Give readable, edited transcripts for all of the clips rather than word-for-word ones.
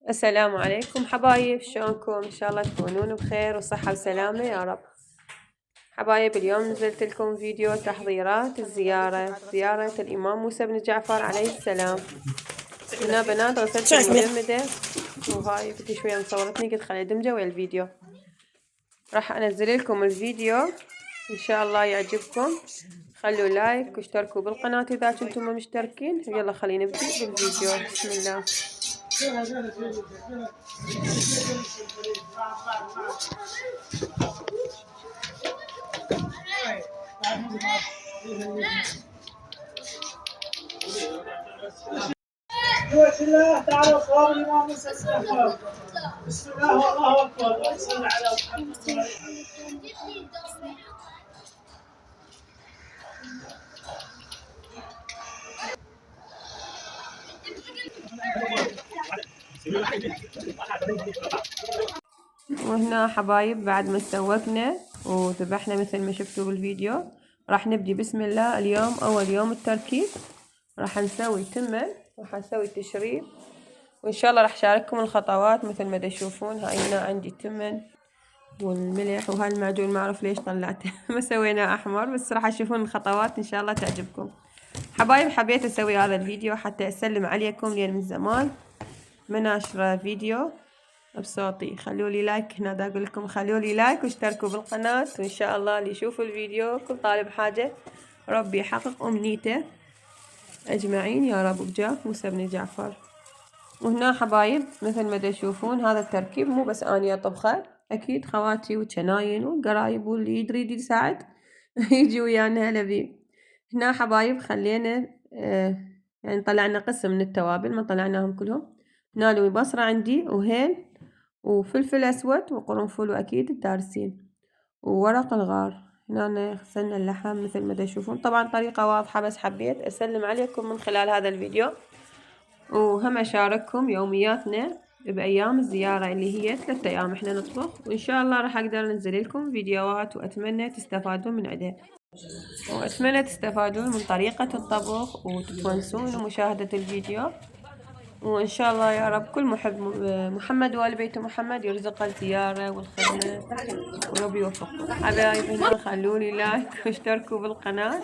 السلام عليكم حبايب، شلونكم؟ ان شاء الله تكونون بخير وصحة وسلامة يا رب. حبايب، اليوم نزلت لكم فيديو تحضيرات زيارة الإمام موسى بن جعفر عليه السلام. هنا بنات غسلت المجمدة، وهاي بدي شوية مصورتني قلت خلي ادمجه ويا الفيديو. راح انزل لكم الفيديو ان شاء الله يعجبكم. خلوا لايك واشتركوا بالقناة اذا كنتم مشتركين. يلا خلينا نبدأ بالفيديو. بسم الله. بسم الله تعالى صواب الإمام موسى بسم الله والله أكبر صلى على محمد. وهنا حبايب بعد ما سوقنا وذبحنا مثل ما شفتوا بالفيديو، راح نبدي بسم الله. اليوم أول يوم التركيب، راح نسوي تمن، راح نسوي تشريب، وإن شاء الله راح شارككم الخطوات مثل ما تشوفون. هاي هنا عندي تمن والملح، وهاي المعجون ما أعرف ليش طلعته ما سويناه أحمر، بس راح تشوفون الخطوات إن شاء الله تعجبكم. حبايب، حبيت أسوي هذا الفيديو حتى أسلم عليكم، لأن من زمان ما ناشرة فيديو بصوتي. خلوا لي لايك، هنا دا اقول لكم خلوا لي لايك واشتركوا بالقناة، وان شاء الله اللي يشوفوا الفيديو كل طالب حاجة ربي يحقق امنيته اجمعين يا رب بجاه موسى بن جعفر. وهنا حبايب مثل ما تشوفون هذا التركيب مو بس اني اطبخه، اكيد خواتي وجناين والقرايب واللي يريد يساعد يجي ويانا هلا بيه. هنا حبايب خلينا يعني طلعنا قسم من التوابل، ما طلعناهم كلهم. هنا لوي بصرة عندي وهيل وفلفل أسود وقرنفل، وأكيد الدارسين وورق الغار. هنا غسلنا اللحم مثل ما تشوفون، طبعا طريقة واضحة بس حبيت أسلم عليكم من خلال هذا الفيديو، وهم أشارككم يومياتنا بأيام الزيارة اللي هي 3 أيام إحنا نطبخ، وإن شاء الله راح أقدر أنزل لكم فيديوهات، وأتمنى تستفادون من عدها، وأتمنى تستفادون من طريقة الطبخ وتتونسون بمشاهدة الفيديو. وإن شاء الله يا رب كل محب محمد وآل بيت محمد يرزق الزيارة والخدمة وربي يوفقكم. حبايبنا خلوني لايك واشتركوا بالقناة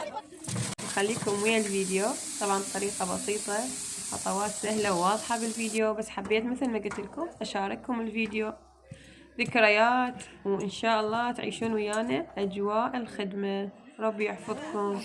وخليكم ويا الفيديو. طبعا طريقة بسيطة، خطوات سهلة وواضحة بالفيديو، بس حبيت مثل ما قلت لكم أشارككم الفيديو ذكريات، وإن شاء الله تعيشون ويانا أجواء الخدمة. ربي يحفظكم.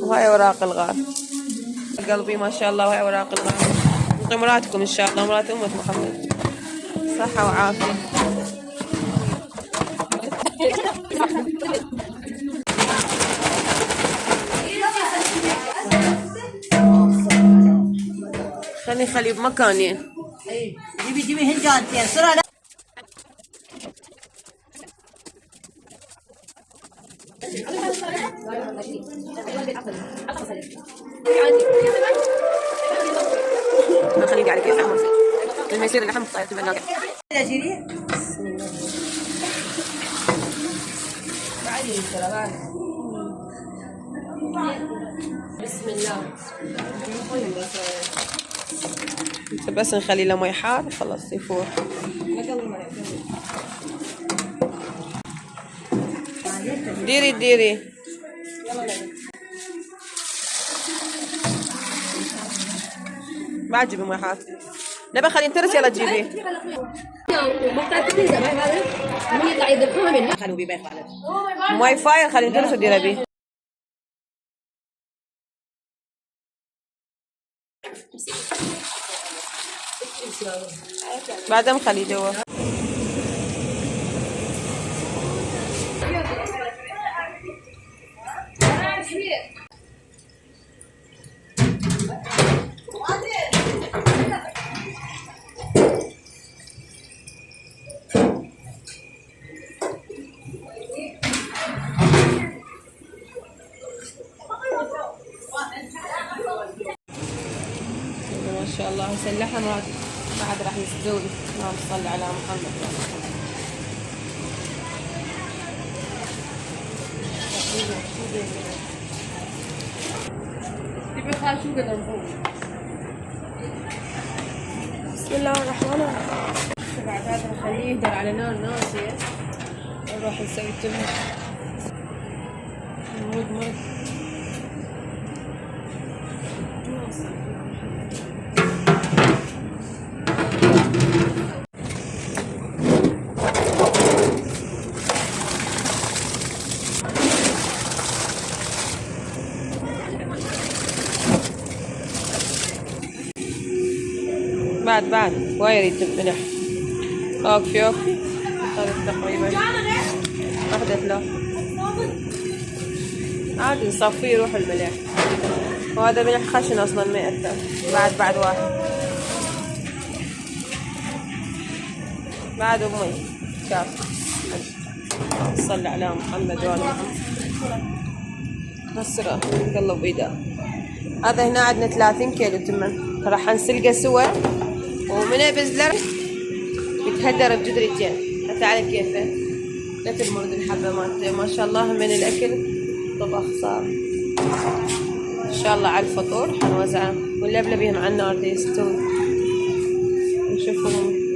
وهاي اوراق الغار قلبي ما شاء الله، وهاي اوراق الغار. قمراتكم ان شاء الله، مرات امة محمد، صحة وعافية. خلي بمكانين. جيبي هنجان سرعة. ما خليني على كيف عمر لما يصير اللحم طاير تبقى ناقع. بسم الله. بس نخلي له مي حار وخلاص يفور. ديري بعد جيبي مي حار. نبي خلي نترس. يلا تجيبيه. ماي فاير خلي نترس وديري بيه. بعدها مخلي جوا. شاء الله هسه اللحم بعد راح يستوي. اللهم صل على محمد. بسم الله الرحمن الرحيم. بعد هذا نخليه يهدر على نار ناسية ونروح نسوي التمر. مرد بعد وايد يتم ملح. اوكي هذا تقريبا واحدة ثلاث. عادي نصفيه يروح الملح، وهذا ملح خشن اصلا ما يأثر. بعد واحد بعد بمي شاف. صلى على محمد وآل محمد. هسه نقلب بيده. هذا هنا عندنا 30 كيلو تمن، راح نسلقه سوا ومن بزلر يتهدر بجدرتين حتى على كيفه. لا تمرد الحبة مالته ما شاء الله. من الأكل طبخ صار إن شاء الله على الفطور حنوزعه ونلبلبهم على النار يستوي نشوفهم.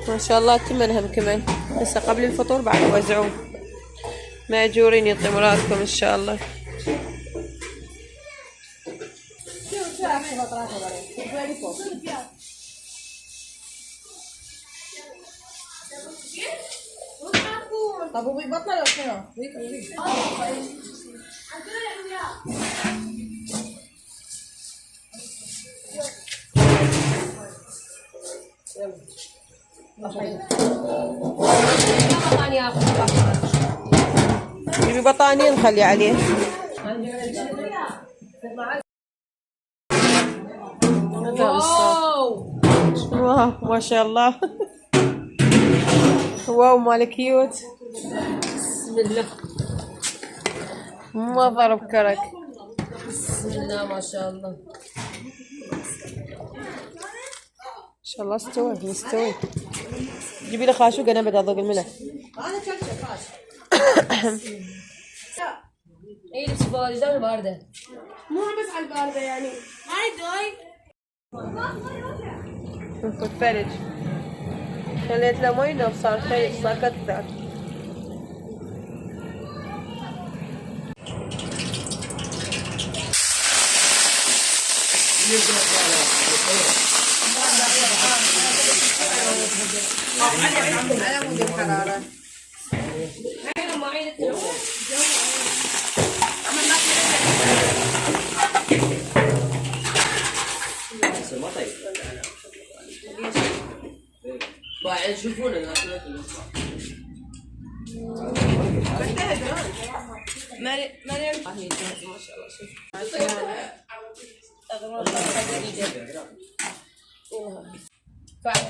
ما شاء الله تمنهم كمان هسه قبل الفطور بعد يوزعون. مأجورين يعطي مراتكم ان شاء الله. طب هو بيبطل ولا شنو؟ يبي بطانية نخلي عليه. واو ما شاء الله. واو مال كيوت. بسم الله ما ضرب كرك. بسم الله ما شاء الله. ان شاء الله مستوي. جيبي لي خاشوق انا بدي اضيق الملح. انا شفت خاش. اي لبس باردة باردة. مو بس على الباردة يعني. هاي دوي. الثلج خليت له مي وصار ثلج صار كثر. على مود الحرارة. يشوفون الناس مريم ما شاء الله شوف فعل